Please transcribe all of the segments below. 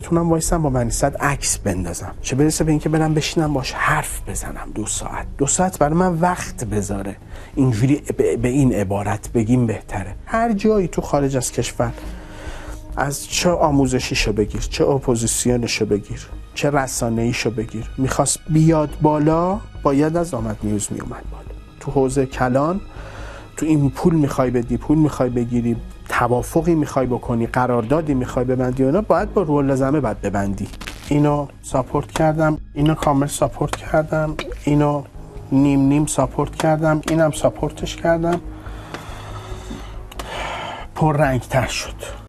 تونم وایسم با منیصد عکس بندازم، چه برسه به اینکه برم بشینم باش حرف بزنم 2 ساعت برای من وقت بذاره. اینجوری به این عبارت بگیم بهتره. هر جایی تو خارج از کشور، از چه آموزشیشو بگیر، چه اپوزیسیونشو بگیر، چه رسانه‌ایشو بگیر، میخواست بیاد بالا باید از آمد نیوز میومد بالا. تو حوزه کلان، تو این پول میخوای بدی، پول میخوای بگیری، توافقی میخوای بکنی، قراردادی میخوای ببندی، اونا باید با رول لازمه باید ببندی. اینو ساپورت کردم، اینو کامل ساپورت کردم، اینو نیم ساپورت کردم، اینم ساپورتش کردم. پر رنگ تر شد.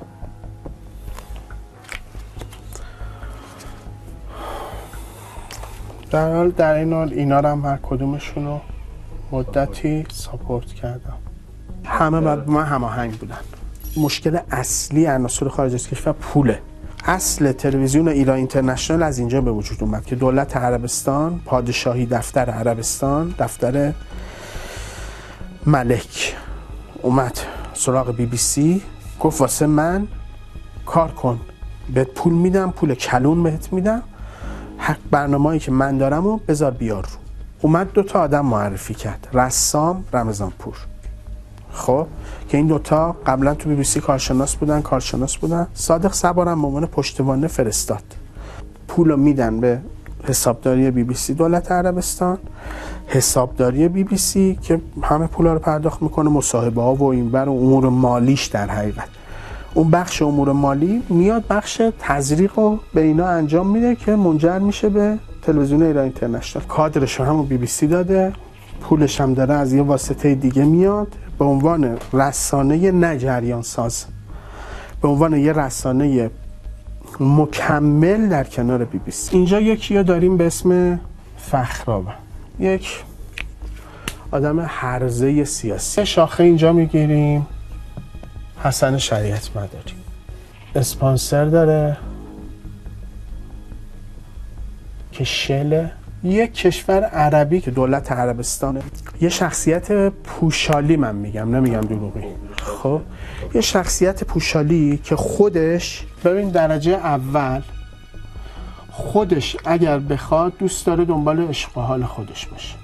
در حال در این حال اینا رو هم هر کدومشون رو مدتی ساپورت کردم. همه بعد من هماهنگ بودن. مشکل اصلی عناصر خارج از کشور پوله. اصل تلویزیون ایران اینترنشنال از اینجا به وجود اومد که دولت عربستان، پادشاهی دفتر عربستان، دفتر ملک اومد سراغ BBC، گفت واسه من کار کن، بهت پول میدم، پول کلون بهت میدم، حق برنامه‌ای که من دارم رو بذار بیار رو. اومد 2 تا آدم معرفی کرد، رسام، رمضانپور. خب که این 2 تا قبلا تو BBC کارشناس بودن. صادق صبرم به عنوان پشتوانه فرستاد. پولو میدن به حسابداری BBC دولت عربستان، حسابداری BBC که همه پولا رو پرداخت میکنه، مصاحبه ها و اینور و امور مالیش. در حقیقت اون بخش امور مالی میاد بخش تزریق رو به اینا انجام میده که منجر میشه به تلویزیون ایران اینترنشنال. کادرش رو همون BBC داده، پولش هم داره از یه واسطه دیگه میاد به عنوان رسانه نه جریان ساز، به عنوان یه رسانه مکمل در کنار BBC. اینجا یکی رو داریم به اسم فخرآور، یک آدم هرزه سیاسی. شاخه اینجا میگیریم حسن شریعت مداری، اسپانسر داره که شل یک کشور عربی که دولت عربستانه. یه شخصیت پوشالی، من نمیگم دروغی. خب یه شخصیت پوشالی که خودش، ببین درجه اول خودش اگر بخواد دوست داره دنبال عشق و حال خودش باشه،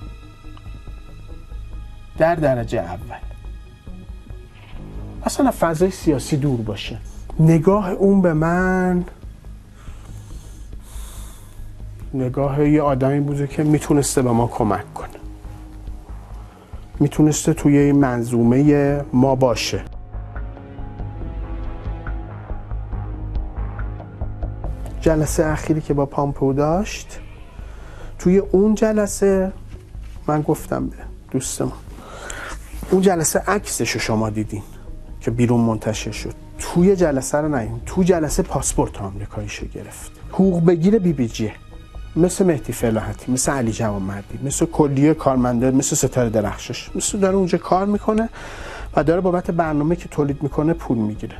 در درجه اول اصلا فضای سیاسی دور باشه. نگاه اون به من نگاه یه آدمی بوده که میتونسته به ما کمک کنه، میتونسته توی این منظومه ما باشه. جلسه اخیری که با پامپئو داشت، توی اون جلسه من گفتم به دوستم، اون جلسه عکسشو شما دیدین که بیرون منتشر شد، توی جلسه رو نهیم، تو جلسه پاسپورت آمریکاییشو گرفت، حقوق بگیر BBC، مثل مهدی فلاحتی، مثل علی جوانمردی، مثل کلیه کارمنده، مثل ستاره درخشش، مثل داره اونجا کار میکنه و داره بابت برنامه که تولید میکنه پول میگیره.